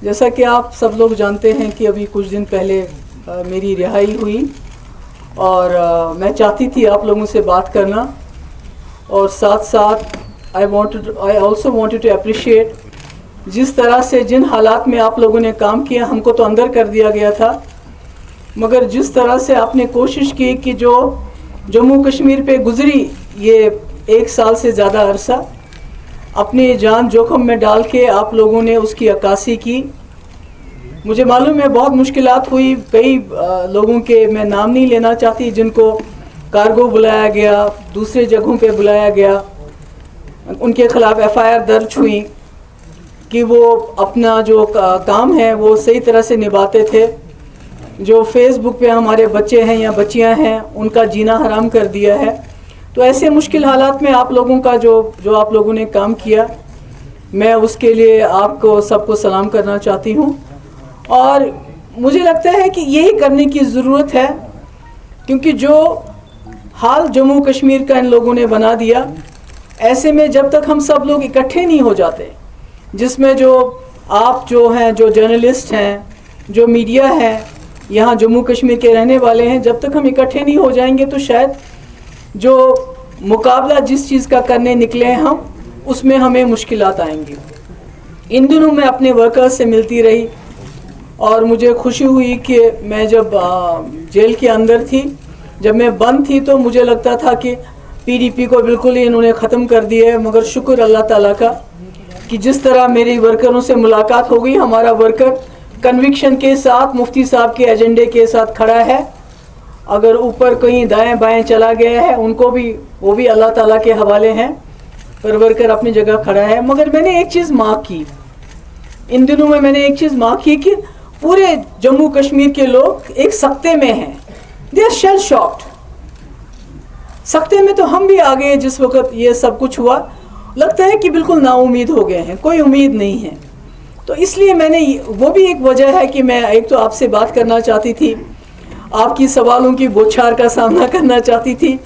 جیسا کہ آپ سب لوگ جانتے ہیں کہ ابھی کچھ دن پہلے میری رہائی ہوئی اور میں چاہتی تھی آپ لوگوں سے بات کرنا، اور ساتھ ساتھ I also wanted to appreciate جس طرح سے جن حالات میں آپ لوگوں نے کام کیا، ہم کو تو اندر کر دیا گیا تھا، مگر جس طرح سے آپ نے کوشش کی کہ جو جموں کشمیر پہ گزری یہ 1 سال سے زیادہ عرصہ، اپنی جان جوخم میں ڈال کے آپ لوگوں نے اس کی عکاسی کی۔ مجھے معلوم ہے بہت مشکلات ہوئی، کئی لوگوں کے میں نام نہیں لینا چاہتی جن کو کارگو بلایا گیا، دوسرے جگہوں پہ بلایا گیا، ان کے خلاف FIR درج ہوئی کہ وہ اپنا جو کام ہے وہ صحیح طرح سے نبھاتے تھے۔ جو فیس بک پہ ہمارے بچے ہیں یا بچیاں ہیں ان کا جینا حرام کر دیا ہے۔ تو ایسے مشکل حالات میں آپ لوگوں کا جو آپ لوگوں نے کام کیا، میں اس کے لیے آپ کو سب کو سلام کرنا چاہتی ہوں، اور مجھے لگتا ہے کہ یہی کرنے کی ضرورت ہے، کیونکہ جو حال جموں کشمیر کا ان لوگوں نے بنا دیا، ایسے میں جب تک ہم سب لوگ اکٹھے نہیں ہو جاتے، جس میں جو آپ جو ہیں، جو جرنلسٹ ہیں، جو میڈیا ہے، یہاں جموں کشمیر کے رہنے والے ہیں، جب تک ہم اکٹھے نہیں ہو جائیں گے تو شاید جو مقابلہ جس چیز کا کرنے نکلے ہیں ہم، اس میں ہمیں مشکلات آئیں گی۔ ان دنوں میں اپنے ورکرز سے ملتی رہی اور مجھے خوشی ہوئی کہ میں جب جیل کے اندر تھی، جب میں بند تھی، تو مجھے لگتا تھا کہ PDP کو بالکل ہی انہوں نے ختم کر دیا ہے، مگر شکر اللہ تعالیٰ کا کہ جس طرح میری ورکروں سے ملاقات ہو گئی، ہمارا ورکر کنوکشن کے ساتھ مفتی صاحب کے ایجنڈے کے ساتھ کھڑا ہے۔ اگر اوپر کہیں دائیں بائیں چلا گیا ہے، ان کو بھی وہ بھی اللہ تعالیٰ کے حوالے ہیں، پر ورکر اپنی جگہ کھڑا ہے۔ مگر میں نے ایک چیز مارک کی، ان دنوں میں نے ایک چیز مارک کی کہ پورے جموں کشمیر کے لوگ ایک سکتے میں ہیں، دے آر شیل شاکڈ۔ سکتے میں تو ہم بھی آ گئے جس وقت یہ سب کچھ ہوا، لگتا ہے کہ بالکل نا امید ہو گئے ہیں، کوئی امید نہیں ہے۔ تو اس لیے میں نے وہ بھی ایک وجہ ہے کہ میں ایک تو آپ سے بات کرنا چاہتی تھی، آپ کی سوالوں کی بوچھار کا سامنا کرنا چاہتی تھی،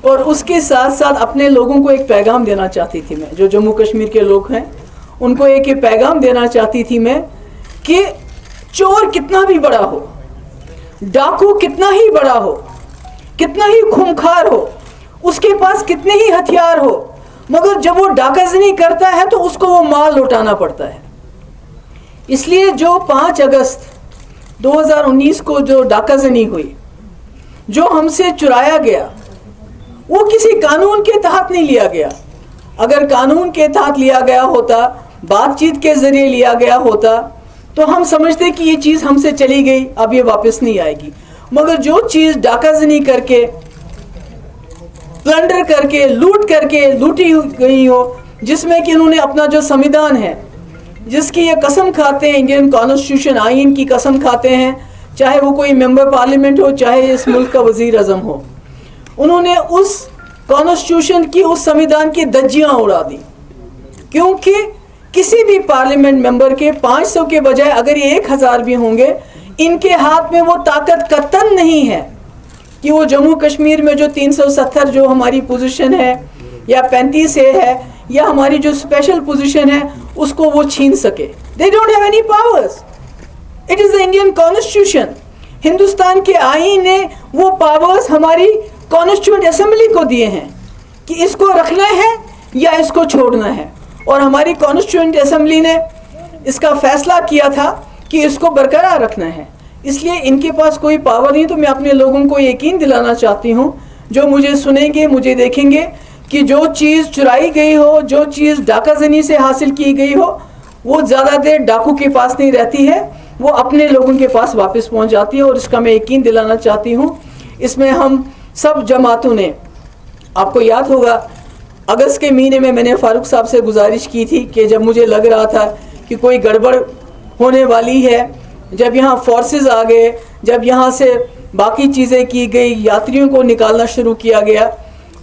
اور اس کے ساتھ ساتھ اپنے لوگوں کو ایک پیغام دینا چاہتی تھی میں، جو جموں کشمیر کے لوگ ہیں ان کو ایک پیغام دینا چاہتی تھی میں کہ چور کتنا بھی بڑا ہو، ڈاکو کتنا ہی بڑا ہو، کتنا ہی خونخوار ہو، اس کے پاس کتنے ہی ہتھیار ہو، مگر جب وہ ڈاکہ زنی کرتا ہے تو اس کو وہ مال لوٹانا پڑتا ہے۔ اس لیے جو 5 اگست 2019 کو جو ڈاکہ زنی ہوئی، جو ہم سے چرایا گیا، وہ کسی قانون کے تحت نہیں لیا گیا۔ اگر قانون کے تحت لیا گیا ہوتا، بات چیت کے ذریعے لیا گیا ہوتا، تو ہم سمجھتے کہ یہ چیز ہم سے چلی گئی، اب یہ واپس نہیں آئے گی۔ مگر جو چیز ڈاکہ زنی کر کے، پلنڈر کر کے، لوٹ کر کے لوٹی گئی ہو، جس میں کہ انہوں نے اپنا جو سمویدھان ہے، جس کی یہ قسم کھاتے ہیں، انڈین کانسٹیٹیوشن آئین کی قسم کھاتے ہیں، چاہے وہ کوئی ممبر پارلیمنٹ ہو، چاہے اس ملک کا وزیر اعظم ہو، انہوں نے اس کانسٹیٹیوشن کی، اس سمویدھان کی دھجیاں اڑا دی، کیونکہ کسی بھی پارلیمنٹ ممبر کے 500 کے بجائے اگر یہ 1000 بھی ہوں گے، ان کے ہاتھ میں وہ طاقت قطعاً نہیں ہے کہ وہ جموں کشمیر میں جو 370 جو ہماری پوزیشن ہے، یا 35A ہے، یا ہماری جو اسپیشل پوزیشن ہے، اس کو وہ چھین سکے۔ They don't have any powers. It is the Indian Constitution. Hindustan کے آئین نے وہ پاورز ہماری کانسٹیٹیوئنٹ اسمبلی کو دیے ہیں کہ اس کو رکھنا ہے یا اس کو چھوڑنا ہے، اور ہماری کانسٹیٹیوئنٹ اسمبلی نے اس کا فیصلہ کیا تھا کہ اس کو برقرار رکھنا ہے۔ اس لیے ان کے پاس کوئی پاور نہیں۔ تو میں اپنے لوگوں کو یقین دلانا چاہتی ہوں، جو مجھے سنیں گے، مجھے دیکھیں گے، کہ جو چیز چرائی گئی ہو، جو چیز ڈاکہ زنی سے حاصل کی گئی ہو، وہ زیادہ دیر ڈاکو کے پاس نہیں رہتی ہے، وہ اپنے لوگوں کے پاس واپس پہنچ جاتی ہے، اور اس کا میں یقین دلانا چاہتی ہوں۔ اس میں ہم سب جماعتوں نے، آپ کو یاد ہوگا اگست کے مہینے میں نے فاروق صاحب سے گزارش کی تھی کہ جب مجھے لگ رہا تھا کہ کوئی گڑبڑ ہونے والی ہے، جب یہاں فورسز آ گئے، جب یہاں سے باقی چیزیں کی گئی، یاتریوں کو نکالنا شروع کیا گیا،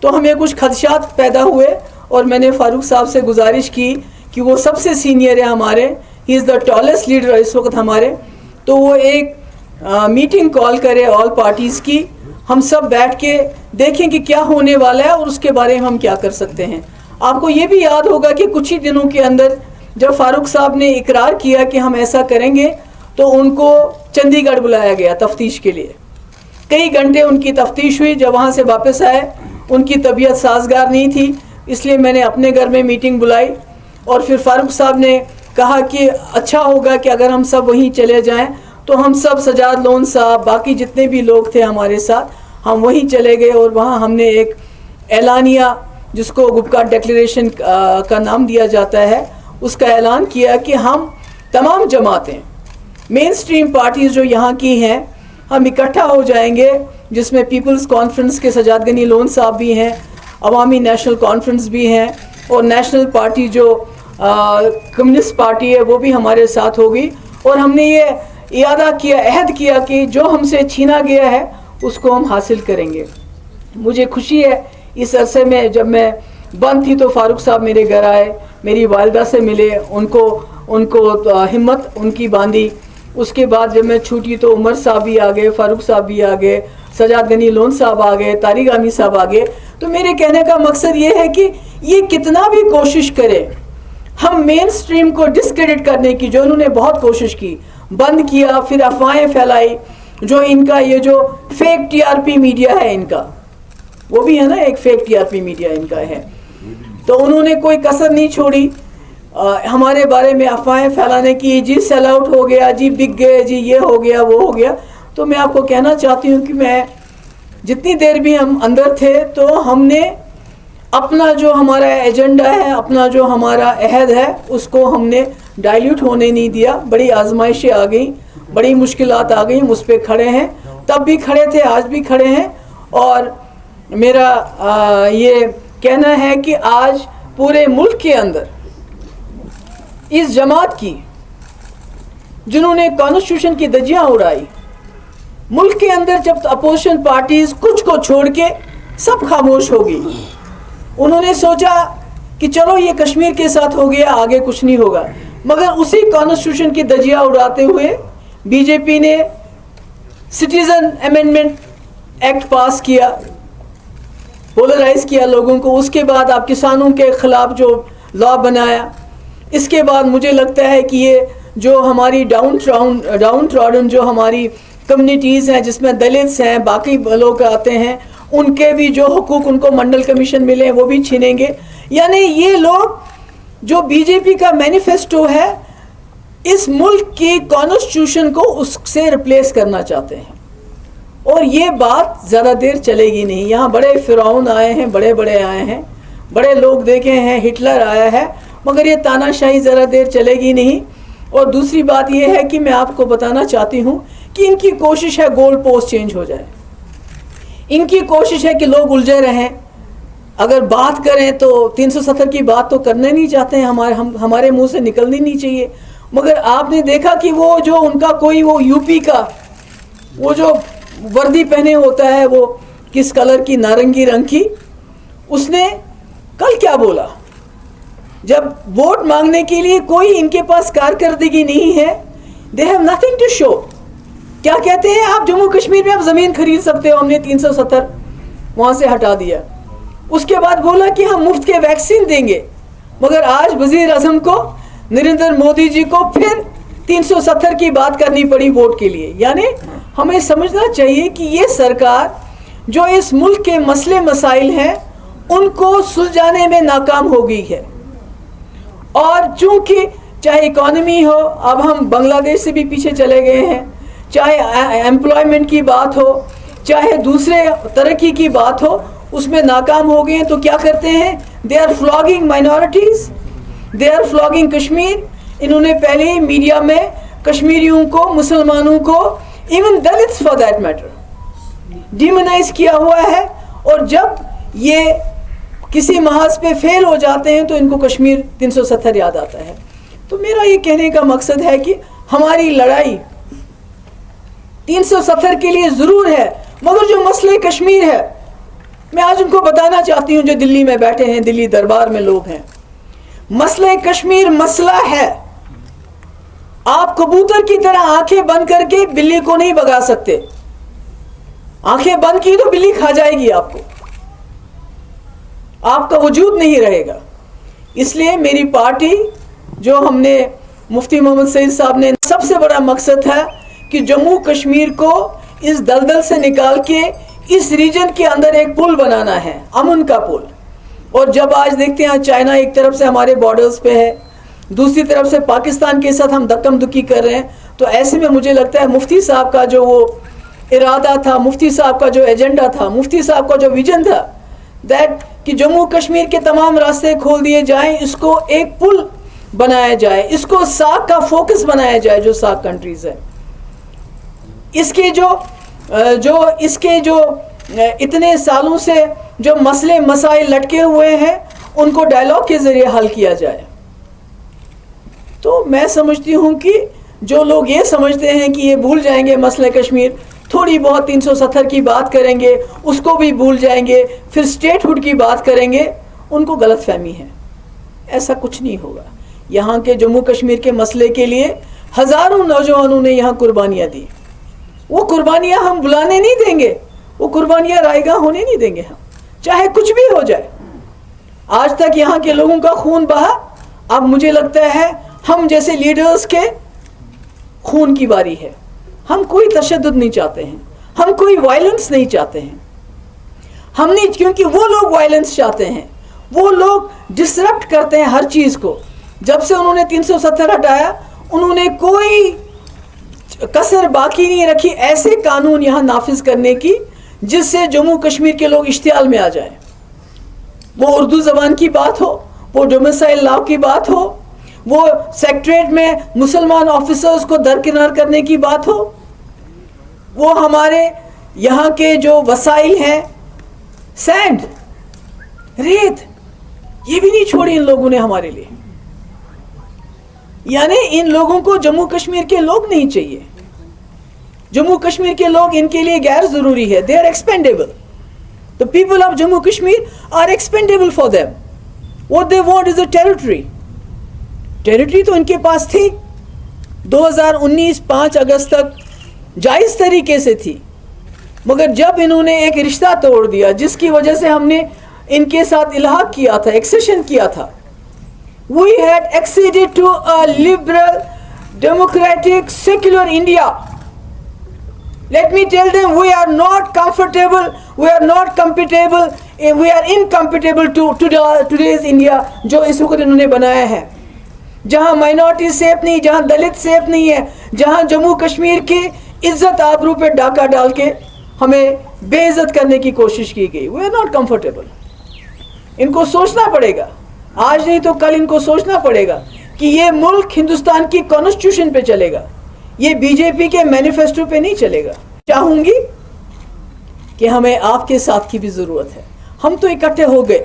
تو ہمیں کچھ خدشات پیدا ہوئے، اور میں نے فاروق صاحب سے گزارش کی کہ وہ سب سے سینئر ہے ہمارے، ہی از دا ٹالسٹ لیڈر اس وقت ہمارے، تو وہ ایک میٹنگ کال کرے آل پارٹیز کی، ہم سب بیٹھ کے دیکھیں کہ کیا ہونے والا ہے اور اس کے بارے میں ہم کیا کر سکتے ہیں۔ آپ کو یہ بھی یاد ہوگا کہ کچھ ہی دنوں کے اندر جب فاروق صاحب نے اقرار کیا کہ ہم ایسا کریں گے تو ان کو چندی گڑھ بلایا گیا تفتیش کے لیے. کئی گھنٹے ان کی تفتیش ہوئی. جب وہاں سے واپس آئے ان کی طبیعت سازگار نہیں تھی, اس لیے میں نے اپنے گھر میں میٹنگ بلائی اور پھر فاروق صاحب نے کہا کہ اچھا ہوگا کہ اگر ہم سب وہیں چلے جائیں. تو ہم سب, سجاد لون صاحب, باقی جتنے بھی لوگ تھے ہمارے ساتھ, ہم وہیں چلے گئے اور وہاں ہم نے ایک اعلانیہ جس کو گپکار ڈیکلیریشن کا نام دیا جاتا ہے, اس کا اعلان کیا کہ ہم تمام جماعتیں, مین سٹریم پارٹیز جو یہاں کی ہیں, ہم اکٹھا ہو جائیں گے, جس میں پیپلز کانفرنس کے سجاد غنی لون صاحب بھی ہیں, عوامی نیشنل کانفرنس بھی ہیں, اور نیشنل پارٹی جو کمیونسٹ پارٹی ہے وہ بھی ہمارے ساتھ ہوگی. اور ہم نے یہ اعادہ کیا, عہد کیا کہ جو ہم سے چھینا گیا ہے اس کو ہم حاصل کریں گے. مجھے خوشی ہے اس عرصے میں جب میں بند تھی تو فاروق صاحب میرے گھر آئے, میری والدہ سے ملے, ان کو ہمت ان کی باندھی. اس کے بعد جب میں چھوٹی تو عمر صاحب بھی آ گئے, فاروق صاحب بھی آ گئے, سجاد غنی لون صاحب آ گئے, طارق عامی صاحب آ گئے. تو میرے کہنے کا مقصد یہ ہے کہ یہ کتنا بھی کوشش کرے, ہم مین سٹریم کو ڈسکریڈٹ کرنے کی, جو انہوں نے بہت کوشش کی, بند کیا, پھر افواہیں پھیلائی, جو ان کا یہ جو fake T R P media ہے ان کا, وہ بھی ہے نا ایک fake T R P media ان کا ہے, تو انہوں نے کوئی کسر نہیں چھوڑی ہمارے بارے میں افواہیں پھیلانے کی. جی سیل آؤٹ ہو گیا, جی بک گئے, جی یہ ہو گیا, وہ ہو گیا. تو میں آپ کو کہنا چاہتی ہوں کہ میں جتنی دیر بھی ہم اندر تھے تو ہم نے اپنا جو ہمارا ایجنڈا ہے, اپنا جو ہمارا عہد ہے, اس کو ہم نے ڈائلیوٹ ہونے نہیں دیا. بڑی آزمائشیں آ گئیں, بڑی مشکلات آ گئیں, ہم اس پہ کھڑے ہیں, تب بھی کھڑے تھے, آج بھی کھڑے ہیں. اور میرا یہ کہنا ہے کہ آج پورے ملک کے اندر اس جماعت کی جنہوں نے کانسٹیٹیوشن کی دھجیاں اڑائی, ملک کے اندر جب اپوزیشن پارٹیز کچھ کو چھوڑ کے سب خاموش ہو گئی, انہوں نے سوچا کہ چلو یہ کشمیر کے ساتھ ہو گیا, آگے کچھ نہیں ہوگا. مگر اسی کانسٹیٹیوشن کی دھجیاں اڑاتے ہوئے بی جے پی نے سٹیزن امینڈمنٹ ایکٹ پاس کیا, پولرائز کیا لوگوں کو. اس کے بعد آپ کسانوں کے خلاف جو لا بنایا. اس کے بعد مجھے لگتا ہے کہ یہ جو ہماری ڈاؤن ٹراڈن جو ہماری کمیونٹیز ہیں, جس میں دلتس ہیں, باقی لوگ آتے ہیں, ان کے بھی جو حقوق ان کو منڈل کمیشن ملے ہیں وہ بھی چھینیں گے. یعنی یہ لوگ جو بی جے پی کا مینیفیسٹو ہے, اس ملک کی کانسٹیٹیوشن کو اس سے ریپلیس کرنا چاہتے ہیں. اور یہ بات زیادہ دیر چلے گی نہیں. یہاں بڑے فرعون آئے ہیں, بڑے آئے ہیں, بڑے لوگ دیکھے ہیں, ہٹلر آیا ہے, مگر یہ تاناشاہی ذرا دیر چلے گی نہیں. اور دوسری بات یہ ہے کہ میں آپ کو بتانا چاہتی ہوں کہ ان کی کوشش ہے گول پوسٹ چینج ہو جائے, ان کی کوشش ہے کہ لوگ الجھے رہیں. اگر بات کریں تو 370 کی بات تو کرنا نہیں چاہتے ہیں, ہمارے منہ سے نکلنی نہیں چاہیے. مگر آپ نے دیکھا کہ وہ جو ان کا کوئی وہ یو پی کا وہ جو وردی پہنے ہوتا ہے, وہ کس کلر کی, نارنگی رنگ کی, اس نے کل کیا بولا, جب ووٹ مانگنے کے لیے کوئی ان کے پاس کارکردگی نہیں ہے, they have nothing to show. کیا کہتے ہیں, آپ جموں کشمیر میں آپ زمین خرید سکتے ہو, ہم نے 370 وہاں سے ہٹا دیا. اس کے بعد بولا کہ ہم مفت کے ویکسین دیں گے, مگر آج وزیر اعظم کو, نریندر مودی جی کو پھر 370 کی بات کرنی پڑی ووٹ کے لیے. یعنی ہمیں سمجھنا چاہیے کہ یہ سرکار جو اس ملک کے مسئلے مسائل ہیں ان کو سلجھانے میں ناکام ہو گئی ہے. اور چونکہ چاہے اکانومی ہو, اب ہم بنگلہ دیش سے بھی پیچھے چلے گئے ہیں, چاہے ایمپلائمنٹ کی بات ہو, چاہے دوسرے ترقی کی بات ہو, اس میں ناکام ہو گئے ہیں. تو کیا کرتے ہیں, they are flogging minorities, they are flogging Kashmir. انہوں نے پہلے ہی میڈیا میں کشمیریوں کو, مسلمانوں کو, even دلتس for that matter, demonise کیا ہوا ہے. اور جب یہ کسی محاذ پہ فیل ہو جاتے ہیں تو ان کو کشمیر 370 یاد آتا ہے. تو میرا یہ کہنے کا مقصد ہے کہ ہماری لڑائی 370 کے لیے ضرور ہے, مگر جو مسئلہ کشمیر ہے, میں آج ان کو بتانا چاہتی ہوں جو دلی میں بیٹھے ہیں, دلی دربار میں لوگ ہیں, مسئلہ کشمیر مسئلہ ہے. آپ کبوتر کی طرح آنکھیں بند کر کے بلی کو نہیں بھگا سکتے. آنکھیں بند کی تو بلی کھا جائے گی آپ کو, آپ کا وجود نہیں رہے گا. اس لیے میری پارٹی جو ہم نے مفتی محمد سعید صاحب نے, سب سے بڑا مقصد تھا کہ جموں کشمیر کو اس دلدل سے نکال کے اس ریجن کے اندر ایک پل بنانا ہے, امن کا پل. اور جب آج دیکھتے ہیں چائنا ایک طرف سے ہمارے بارڈرز پہ ہے, دوسری طرف سے پاکستان کے ساتھ ہم دکم دکی کر رہے ہیں, تو ایسے میں مجھے لگتا ہے مفتی صاحب کا جو وہ ارادہ تھا, مفتی صاحب کا جو ایجنڈا تھا, مفتی صاحب کا جو ویژن تھا, دیٹ کہ جموں کشمیر کے تمام راستے کھول دیے جائیں, اس کو ایک پل بنایا جائے, اس کو ساک کا فوکس بنایا جائے, جو ساک کنٹریز ہے. اس کے جو اتنے سالوں سے جو مسئلے مسائل لٹکے ہوئے ہیں ان کو ڈائلاگ کے ذریعے حل کیا جائے. تو میں سمجھتی ہوں کہ جو لوگ یہ سمجھتے ہیں کہ یہ بھول جائیں گے مسئلہ کشمیر, تھوڑی بہت 370 کی بات کریں گے, اس کو بھی بھول جائیں گے, پھر اسٹیٹ ہوڈ کی بات کریں گے, ان کو غلط فہمی ہے. ایسا کچھ نہیں ہوگا. یہاں کے جموں کشمیر کے مسئلے کے لیے ہزاروں نوجوانوں نے یہاں قربانیاں دی. وہ قربانیاں ہم بلانے نہیں دیں گے, وہ قربانیاں رائے گاہ ہونے نہیں دیں گے ہم, چاہے کچھ بھی ہو جائے. آج تک یہاں کے لوگوں کا خون بہا, اب مجھے لگتا ہے ہم جیسے لیڈرز کے خون کی باری ہے. ہم کوئی تشدد نہیں چاہتے ہیں, ہم کوئی وائلنس نہیں چاہتے ہیں. ہم نہیں, کیونکہ وہ لوگ وائلنس چاہتے ہیں, وہ لوگ ڈسرپٹ کرتے ہیں ہر چیز کو. جب سے انہوں نے 370 ہٹایا, انہوں نے کوئی کسر باقی نہیں رکھی ایسے قانون یہاں نافذ کرنے کی جس سے جموں کشمیر کے لوگ اشتعال میں آ جائیں. وہ اردو زبان کی بات ہو, وہ ڈومیسائل لاء کی بات ہو, وہ سیکٹریٹ میں مسلمان آفیسرز کو درکنار کرنے کی بات ہو, وہ ہمارے یہاں کے جو وسائل ہیں, سینڈ, ریت, یہ بھی نہیں چھوڑی ان لوگوں نے ہمارے لیے. یعنی ان لوگوں کو جموں کشمیر کے لوگ نہیں چاہیے. جموں کشمیر کے لوگ ان کے لیے غیر ضروری ہے. they are expendable. The people of Jammu Kashmir are expendable for them. What they want is a territory. Territory تو ان کے پاس تھی 2019 5 اگست تک جائز طریقے سے تھی, مگر جب انہوں نے ایک رشتہ توڑ دیا جس کی وجہ سے ہم نے ان کے ساتھ الحاق کیا تھا, ایکسیشن کیا تھا, we had acceded to a liberal, democratic, secular India. Let me tell them, we are not comfortable, we are not compatible, we are incompatible to today's India جو اس وقت انہوں نے بنایا ہے, جہاں مائنورٹی سیف نہیں, جہاں دلت سیف نہیں ہے, جہاں جموں کشمیر کی عزت آبرو پہ ڈاکہ ڈال کے ہمیں بے عزت کرنے کی کوشش کی گئی. we are not comfortable. ان کو سوچنا پڑے گا, آج نہیں تو کل ان کو سوچنا پڑے گا کہ یہ ملک ہندوستان کی کانسٹیٹیوشن پہ چلے گا, یہ بی جے پی کے مینیفیسٹو پہ نہیں چلے گا. چاہوں گی کہ ہمیں آپ کے ساتھ کی بھی ضرورت ہے. ہم تو اکٹھے ہو گئے,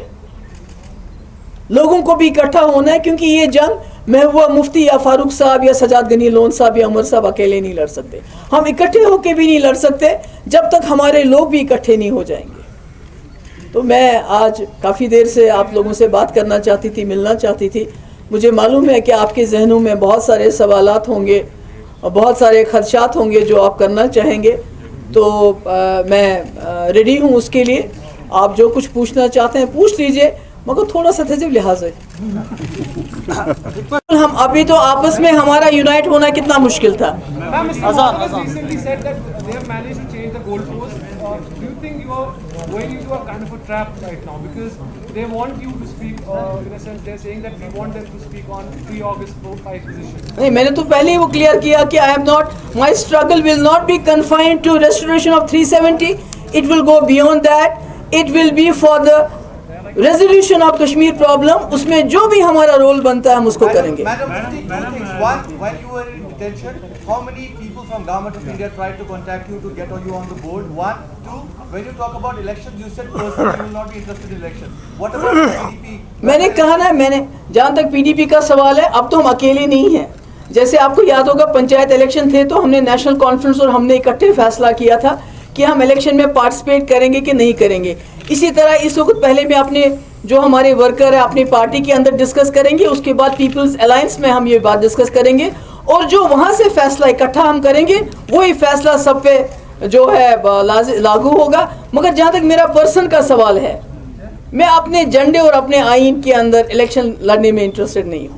لوگوں کو بھی اکٹھا ہونا ہے, کیونکہ یہ جنگ محبوبہ مفتی یا فاروق صاحب یا سجاد غنی لون صاحب یا عمر صاحب اکیلے نہیں لڑ سکتے. ہم اکٹھے ہو کے بھی نہیں لڑ سکتے جب تک ہمارے لوگ بھی اکٹھے نہیں ہو جائیں گے. تو میں آج کافی دیر سے آپ لوگوں سے بات کرنا چاہتی تھی, ملنا چاہتی تھی. مجھے معلوم ہے کہ آپ کے ذہنوں میں بہت سارے سوالات ہوں گے اور بہت سارے خدشات ہوں گے جو آپ کرنا چاہیں گے, تو میں ریڈی ہوں اس کے لیے. آپ جو کچھ پوچھنا چاہتے ہیں پوچھ لیجئے, مگر تھوڑا سا تہذیب لحاظ ہے. ہم ابھی تو آپس میں ہمارا یونائٹ ہونا کتنا مشکل تھا. نہیں, میں نے تو پہلے ہی وہ کلیئر کیا کہ I am not, my struggle will not be confined to restoration of 370. It will go beyond that. It will be for the resolution of Kashmir problem. اس میں جو بھی ہمارا رول بنتا ہے ہم اس کو کریں گے. Madam, two things. One, when you were in detention, how many people from government of India tried to contact you to get you on the board? One. Two, when you talk about elections, you said personally you will not be interested in elections. What about PDP? میں نے کہا نا, میں نے جہاں تک P D P کا سوال ہے, اب تو ہم اکیلے نہیں ہیں. جیسے آپ کو یاد ہوگا پنچایت الیکشن تھے تو ہم نے نیشنل کانفرنس اور ہم نے اکٹھے فیصلہ کیا تھا کہ ہم الیکشن میں پارٹیسپیٹ کریں گے کہ نہیں کریں گے. اسی طرح اس وقت پہلے میں اپنے جو ہمارے ورکر ہیں اپنی پارٹی کے اندر ڈسکس کریں گے, اس کے بعد پیپلز الائنس میں ہم یہ بات ڈسکس کریں گے, اور جو وہاں سے فیصلہ اکٹھا ہم کریں گے وہی فیصلہ سب پہ جو ہے لاگو ہوگا. مگر جہاں تک میرا پرسن کا سوال ہے, میں اپنے جھنڈے اور اپنے آئین کے اندر الیکشن لڑنے میں انٹرسٹڈ نہیں ہوں.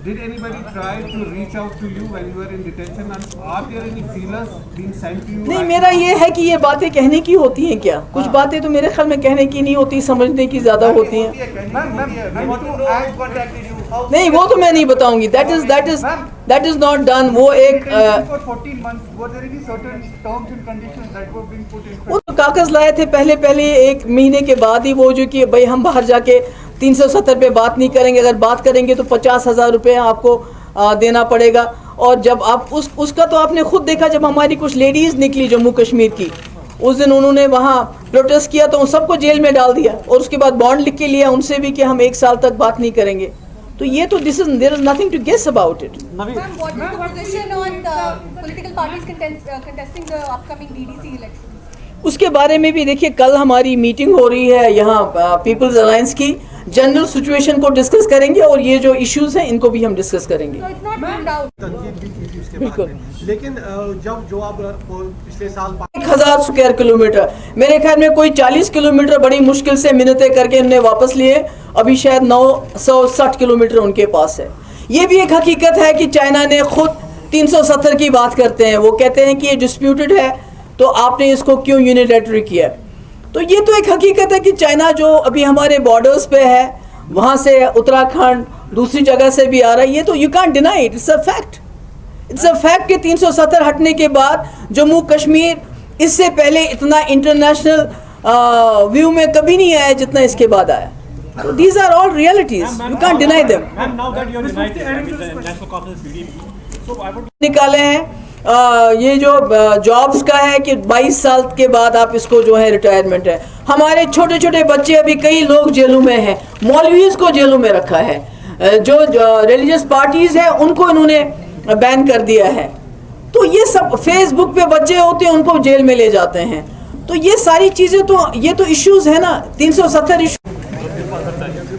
Did anybody try to reach out to you when you were in detention, and are there any feelers being sent to you? نہیں, میرا یہ ہے کہ یہ باتیں کہنے کی ہوتی ہیں کیا؟ کچھ باتیں تو میرے خیال میں کہنے کی نہیں ہوتی, سمجھنے کی زیادہ ہوتی ہیں. نہیں, وہ تو میں نہیں بتاؤں گی. That is not done. وہ ایک وہ تو کاغذ لائے تھے پہلے ایک مہینے کے بعد ہی, وہ جو کہ بھائی ہم باہر جا کے 370 پہ بات نہیں کریں گے, اگر بات کریں گے تو 50,000 روپے آپ کو دینا پڑے گا. اور جب آپ اس کا تو آپ نے خود دیکھا, جب ہماری کچھ لیڈیز نکلی جموں کشمیر کی, اس دن انہوں نے وہاں پروٹیسٹ کیا تو ان سب کو جیل میں ڈال دیا, اور اس کے بعد بانڈ لکھ کے لیا ان سے بھی کہ ہم 1 سال تک بات نہیں کریں گے. تو یہ تو there is nothing to guess about it. Ma'am, what is the position on the political parties contesting the upcoming DDC elections? اس کے بارے میں بھی دیکھیے, کل ہماری میٹنگ ہو رہی ہے یہاں پیپلز الائنس کی, جنرل سچویشن کو ڈسکس کریں گے, اور یہ جو ایشوز ہیں ان کو بھی ہم ڈسکس کریں گے. So it's not ruled out. تنقید بھی کی تھی اس کے بالکل. بعد میں, لیکن جو آپ پچھلے سال 1000 اسکوائر کلومیٹر, میرے خیال میں کوئی 40 کلومیٹر بڑی مشکل سے منتیں کر کے انہوں نے واپس لیے, ابھی شاید 960 کلومیٹر ان کے پاس ہے. یہ بھی ایک حقیقت ہے کہ چائنا نے خود 370 کی بات کرتے ہیں, وہ کہتے ہیں کہ یہ ڈسپیوٹڈ ہے تو آپ نے اس کو کیوں یونیلیٹرلی کیا. تو یہ تو ایک حقیقت ہے کہ چائنا جو ابھی ہمارے بارڈرز پہ ہے, وہاں سے اتراکھنڈ دوسری جگہ سے بھی آ رہا ہے, یہ تو you can't deny it, it's a fact. It's a fact کہ 370 ہٹنے کے بعد جموں کشمیر اس سے پہلے اتنا انٹرنیشنل ویو میں کبھی نہیں آیا جتنا اس کے بعد آیا. So these are all realities. You can't deny them. Ma'am, now that you are united with the National Conference PDP, so I would نکالے ہیں یہ جو جابس کا ہے کہ 22 سال کے بعد آپ اس کو جو ہے ریٹائرمنٹ ہے. ہمارے چھوٹے چھوٹے بچے, ابھی کئی لوگ جیلوں میں ہیں, مولویز کو جیلوں میں رکھا ہے, جو ریلیجس پارٹیز ہیں ان کو انہوں نے بین کر دیا ہے. تو یہ سب فیس بک پہ بچے ہوتے ہیں, ان کو جیل میں لے جاتے ہیں. تو یہ ساری چیزیں تو یہ تو ایشوز ہیں نا, 370 ایشو